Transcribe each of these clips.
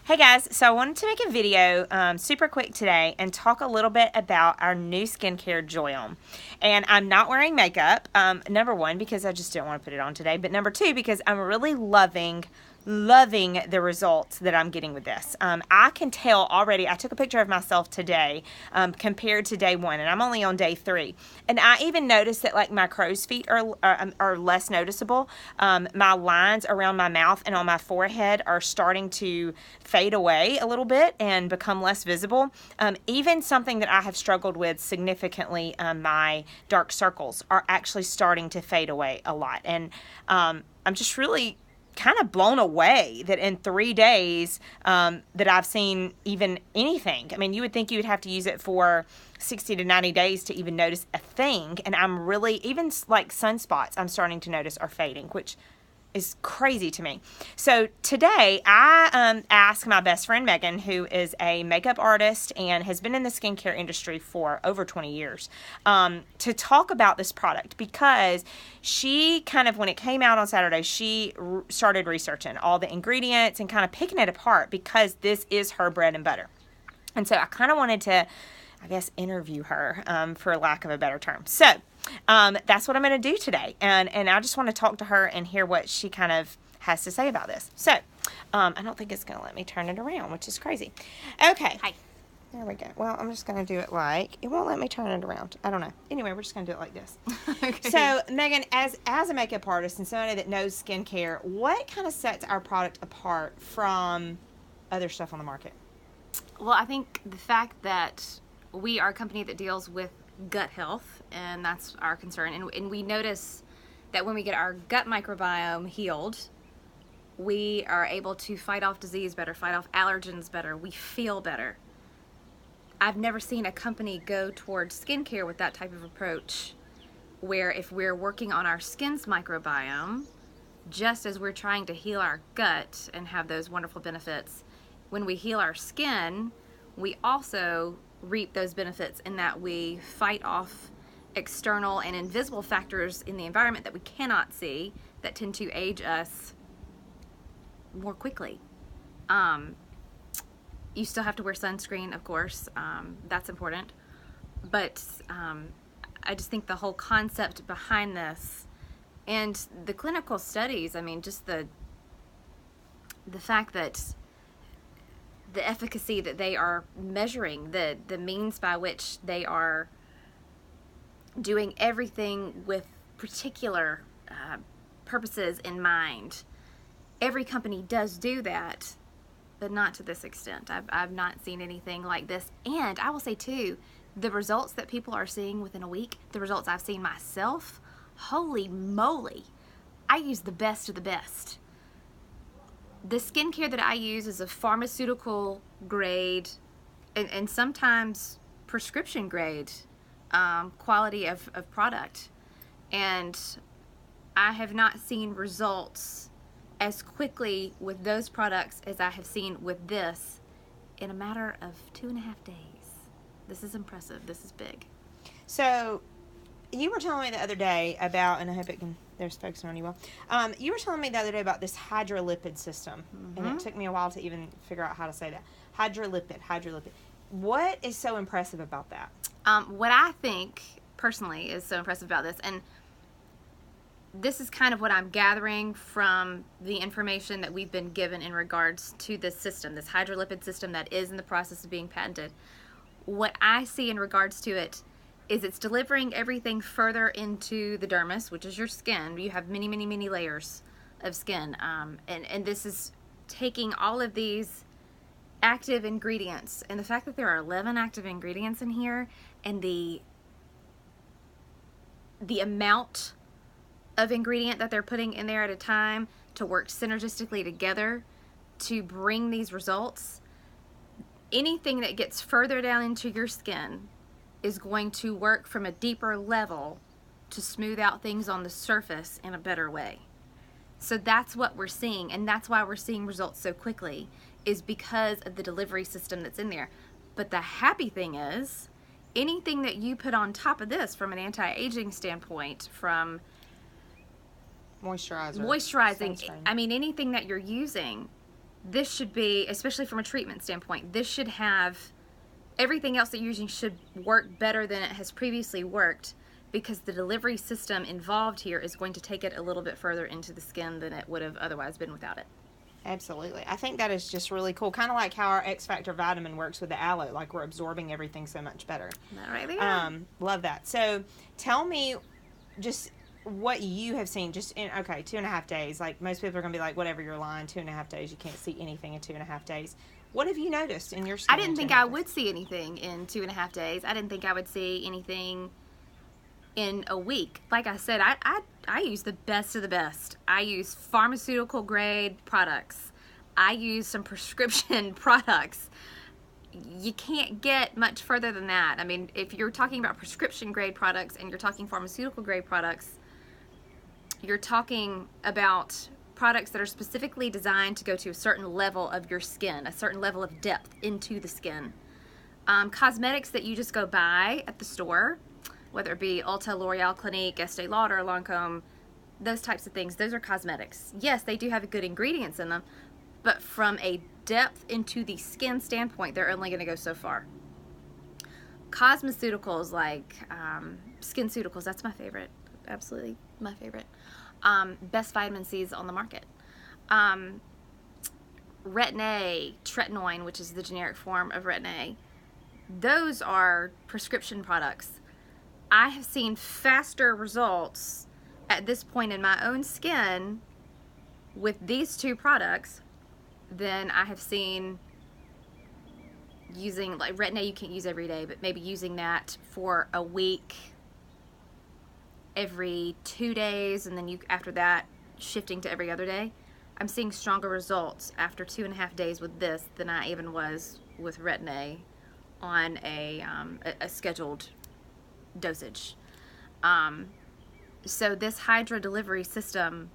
Hey guys, so I wanted to make a video super quick today and talk a little bit about our new skincare Joyōme. And I'm not wearing makeup, number one, because I just didn't want to put it on today, but number two, because I'm really loving the results that I'm getting with this. I can tell already. I took a picture of myself today compared to day one, and I'm only on day 3. And I even noticed that like my crow's feet are less noticeable. My lines around my mouth and on my forehead are starting to fade away a little bit and become less visible. Even something that I have struggled with significantly, my dark circles are actually starting to fade away a lot. And I'm just really kind of blown away that in 3 days that I've seen even anything. I mean, you would think you would have to use it for 60 to 90 days to even notice a thing. And I'm really, even like sunspots, I'm starting to notice are fading, which is crazy to me. So today I asked my best friend Megan, who is a makeup artist and has been in the skincare industry for over 20 years, to talk about this product, because she kind of, when it came out on Saturday, she started researching all the ingredients and kind of picking it apart, because this is her bread and butter. And so I kind of wanted to, I guess, interview her, for lack of a better term. So that's what I'm going to do today. And I just want to talk to her and hear what she kind of has to say about this. So I don't think it's going to let me turn it around, which is crazy. Okay. Hi. There we go. Well, I'm just going to do it like, it won't let me turn it around. I don't know. Anyway, we're just going to do it like this. Okay. So, Megan, as a makeup artist and somebody that knows skincare, what kind of sets our product apart from other stuff on the market? Well, I think the fact that we are a company that deals with gut health, and that's our concern, and we notice that when we get our gut microbiome healed, we are able to fight off disease better, fight off allergens better, we feel better. I've never seen a company go towards skincare with that type of approach, where if we're working on our skin's microbiome, just as we're trying to heal our gut and have those wonderful benefits, when we heal our skin, we also reap those benefits in that we fight off external and invisible factors in the environment that we cannot see that tend to age us more quickly. You still have to wear sunscreen, of course, that's important, but I just think the whole concept behind this and the clinical studies, I mean, just the fact that the efficacy that they are measuring, the means by which they are doing everything with particular purposes in mind. Every company does do that, but not to this extent. I've not seen anything like this. And I will say too, the results that people are seeing within a week, the results I've seen myself, holy moly, I use the best of the best. The skincare that I use is a pharmaceutical grade and sometimes prescription grade quality of product. And I have not seen results as quickly with those products as I have seen with this in a matter of 2.5 days. This is impressive. This is big. So you were telling me the other day about, and I hope there's focusing on you well. You were telling me the other day about this hydrolipid system, and it took me a while to even figure out how to say that. Hydrolipid. What is so impressive about that? What I think personally is so impressive about this, and this is kind of what I'm gathering from the information that we've been given in regards to this system, this hydrolipid system that is in the process of being patented. What I see in regards to it is it's delivering everything further into the dermis, which is your skin. You have many, many, many layers of skin. And this is taking all of these active ingredients. And the fact that there are 11 active ingredients in here, and the amount of ingredient that they're putting in there at a time to work synergistically together to bring these results, anything that gets further down into your skin is going to work from a deeper level to smooth out things on the surface in a better way. So that's what we're seeing, and that's why we're seeing results so quickly, is because of the delivery system that's in there. But the happy thing is, anything that you put on top of this from an anti-aging standpoint, from Moisturizing, sunscreen. I mean, anything that you're using this should be, especially from a treatment standpoint, this should have everything else that you're using should work better than it has previously worked, because the delivery system involved here is going to take it a little bit further into the skin than it would have otherwise been without it. Absolutely. I think that is just really cool. Kind of like how our X Factor vitamin works with the aloe. Like, we're absorbing everything so much better. That right there. Love that. So tell me just what you have seen just in, 2.5 days. Like, most people are going to be like, whatever, you're lying. 2.5 days. You can't see anything in 2.5 days. What have you noticed in your skin? I didn't think I would see anything in 2.5 days. I didn't think I would see anything in a week. Like I said, I use the best of the best. I use pharmaceutical grade products. I use some prescription products. You can't get much further than that. I mean, if you're talking about prescription grade products and you're talking pharmaceutical grade products, you're talking about products that are specifically designed to go to a certain level of your skin, a certain level of depth into the skin. Cosmetics that you just go buy at the store, whether it be Ulta, L'Oreal, Clinique, Estee Lauder, Lancome, those types of things, those are cosmetics. Yes, they do have good ingredients in them, but from a depth into the skin standpoint, they're only going to go so far. Cosmeceuticals like SkinCeuticals, that's my favorite. Absolutely my favorite. Best vitamin C's on the market. Retin-A, tretinoin, which is the generic form of Retin-A, those are prescription products. I have seen faster results at this point in my own skin with these two products than I have seen using, like, Retin-A you can't use every day, but maybe using that for a week, every 2 days, and then you after that shifting to every other day. I'm seeing stronger results after 2.5 days with this than I even was with Retin-A on a scheduled dosage. So this hydrolipid delivery system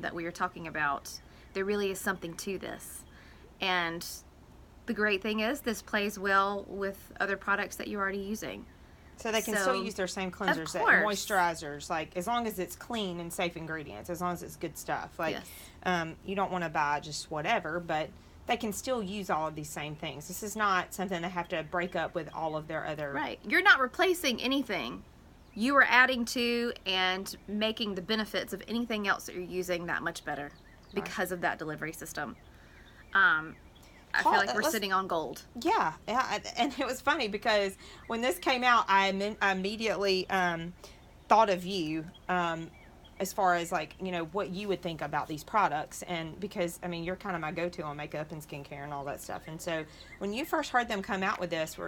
that we are talking about, there really is something to this. And the great thing is this plays well with other products that you're already using. So they can still use their same cleansers, that moisturizers, like, as long as it's clean and safe ingredients, as long as it's good stuff. Like, yes. You don't want to buy just whatever, but they can still use all of these same things. This is not something they have to break up with all of their other... Right. You're not replacing anything. You are adding to and making the benefits of anything else that you're using that much better because of that delivery system. I feel like we're sitting on gold. Yeah, and it was funny because when this came out, I immediately thought of you as far as, like, you know, what you would think about these products. And because, I mean, you're kind of my go-to on makeup and skincare and all that stuff. And so when you first heard them come out with this,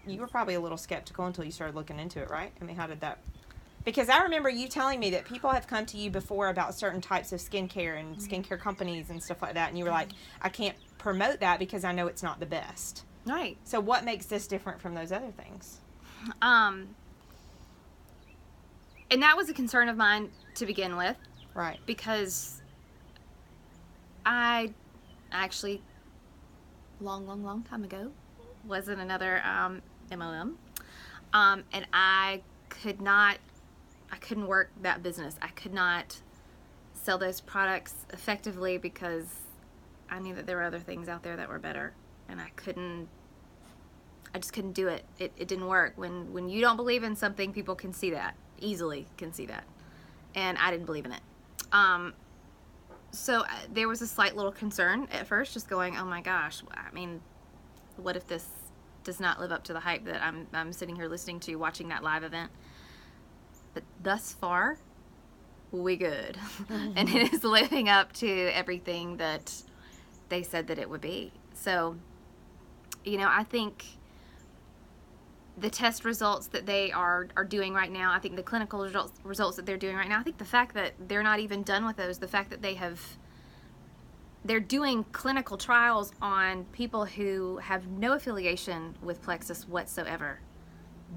you were probably a little skeptical until you started looking into it, right? I mean, how did that... Because I remember you telling me that people have come to you before about certain types of skincare and skincare companies and stuff like that, and you were like, I can't promote that because I know it's not the best. Right. So what makes this different from those other things? And that was a concern of mine to begin with. Right. Because I actually, long time ago, was in another MLM. And I couldn't work that business. I could not sell those products effectively because I knew that there were other things out there that were better, and I just couldn't do it. It didn't work. When you don't believe in something, people can see that, easily can see that, and I didn't believe in it. So there was a slight little concern at first, just going, oh my gosh, I mean, what if this does not live up to the hype that I'm sitting here listening to, watching that live event? But thus far, we good. And it is living up to everything that they said that it would be. So, you know, I think the test results that they are doing right now, I think the clinical results that they're doing right now, I think the fact that they're not even done with those, the fact that they're doing clinical trials on people who have no affiliation with Plexus whatsoever.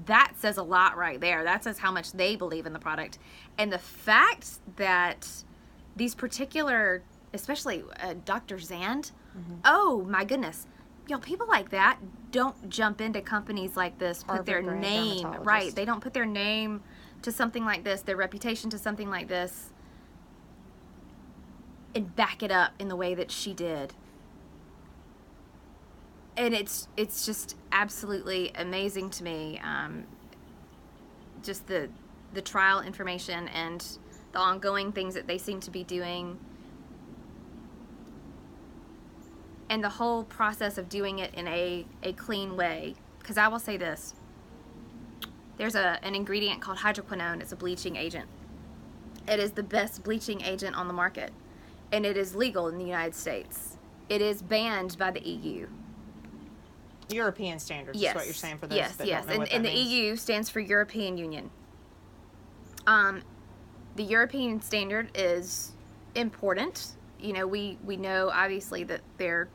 That says a lot right there. That says how much they believe in the product. And the fact that these particular, especially Dr. Zand, oh my goodness, you know, people like that don't jump into companies like this, put their name, right, they don't put their name to something like this, their reputation to something like this, and back it up in the way that she did. And it's just absolutely amazing to me, just the trial information and the ongoing things that they seem to be doing, and the whole process of doing it in a clean way. Because I will say this, there's an ingredient called hydroquinone. It's a bleaching agent. It is the best bleaching agent on the market, and it is legal in the United States. It is banned by the EU. European standards Yes. is what you're saying for those Yes, that yes. don't know what that And the means. EU stands for European Union. The European standard is important. You know, we know obviously that their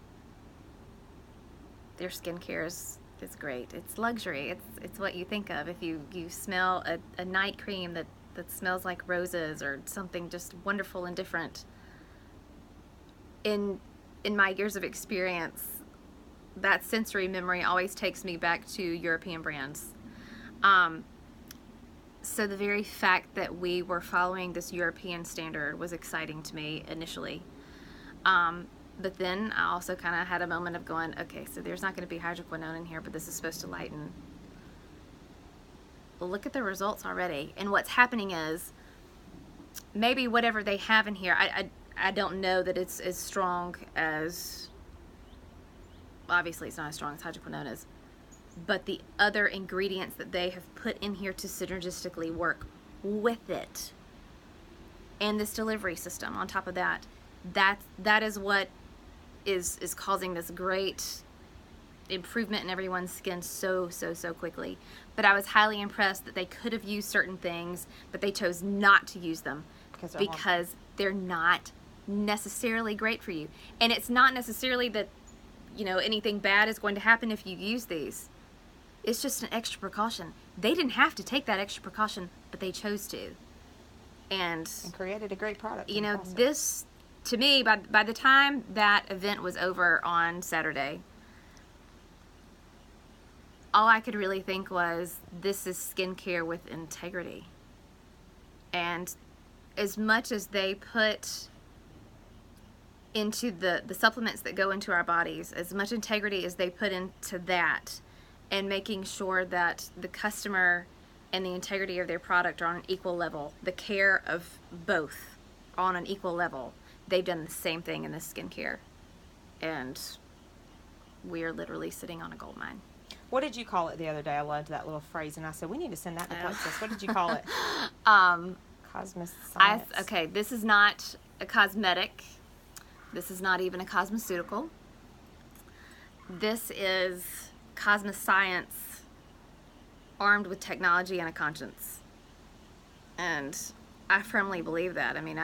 skincare is great. It's luxury. It's what you think of if you smell a night cream that smells like roses or something just wonderful and different. In my years of experience, that sensory memory always takes me back to European brands. So the very fact that we were following this European standard was exciting to me initially. But then I also kind of had a moment of going, okay, so there's not going to be hydroquinone in here, but this is supposed to lighten. Well, look at the results already. And what's happening is maybe whatever they have in here, I don't know that it's as strong as, obviously it's not as strong as hydroquinone is, but the other ingredients that they have put in here to synergistically work with it, and this delivery system on top of that, that is what is causing this great improvement in everyone's skin so quickly. But I was highly impressed that they could have used certain things, but they chose not to use them because they're not necessarily great for you. And it's not necessarily that, you know, anything bad is going to happen if you use these. It's just an extra precaution. They didn't have to take that extra precaution, but they chose to. And created a great product. You know, this, to me, by the time that event was over on Saturday, all I could really think was, this is skincare with integrity. And as much as they put into the supplements that go into our bodies, as much integrity as they put into that, and making sure that the customer and the integrity of their product are on an equal level, the care of both on an equal level, they've done the same thing in this skincare. And we're literally sitting on a gold mine. What did you call it the other day? I loved that little phrase, and I said, we need to send that to Plexus. What did you call it? Cosmos Science. Okay, this is not a cosmetic. This is not even a cosmeceutical. This is Cosmos Science armed with technology and a conscience. And I firmly believe that. I mean,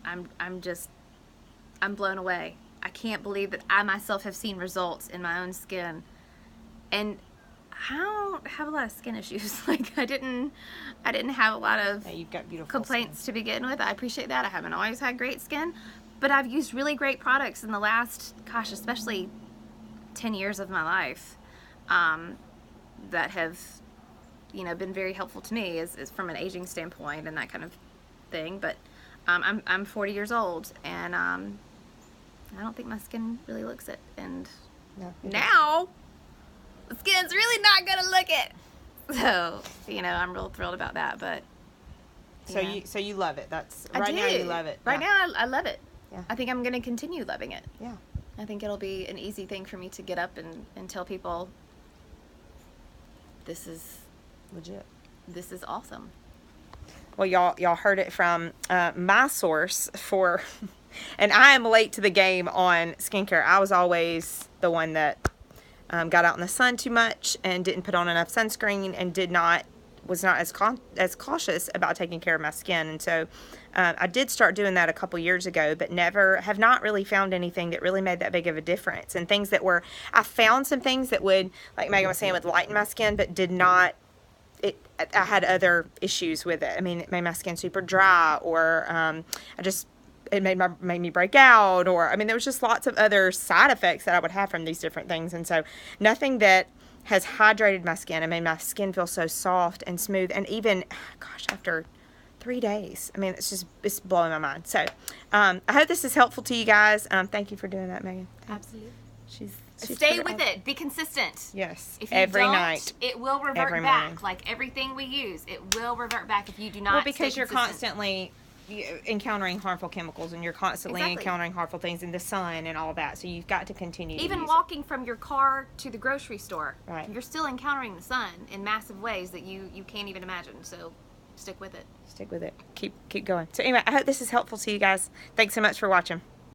I'm blown away. I can't believe that I myself have seen results in my own skin. And I don't have a lot of skin issues. Like, I didn't have a lot of you've got beautiful complaints skin to begin with. I appreciate that. I haven't always had great skin, but I've used really great products in the last, gosh, especially 10 years of my life, that have, you know, been very helpful to me is from an aging standpoint and that kind of thing. But I'm 40 years old, and I don't think my skin really looks it. And now the skin's really not gonna look it. So, you know, I'm real thrilled about that. But So you love it. That's I right do. now you love it. Right now I love it. Yeah. I think I'm gonna continue loving it. Yeah. I think it'll be an easy thing for me to get up and tell people, this is Legit. This is awesome. Well, y'all heard it from my source for, and I am late to the game on skincare. I was always the one that got out in the sun too much and didn't put on enough sunscreen and was not as cautious about taking care of my skin. And so I did start doing that a couple years ago, but have not really found anything that really made that big of a difference. And things that I found some things that would, like Megan was saying, would lighten my skin, but did not. I had other issues with it. I mean, it made my skin super dry, or it made me break out, or I mean, there was just lots of other side effects that I would have from these different things. And so nothing that has hydrated my skin and made my skin feel so soft and smooth. And even, gosh, after 3 days. I mean, it's blowing my mind. So, I hope this is helpful to you guys. Thank you for doing that, Megan. Absolutely. She's Stay with it. Be consistent. Yes. If you every don't, night. it will revert Every back. morning. Like everything we use, it will revert back if you do not. Well, because stay you're consistent. constantly encountering harmful chemicals, and you're constantly Exactly. encountering harmful things in the sun and all that. So you've got to continue. Even to use walking from your car to the grocery store, Right. you're still encountering the sun in massive ways that you can't even imagine. So stick with it. Stick with it. Keep going. So anyway, I hope this is helpful to you guys. Thanks so much for watching.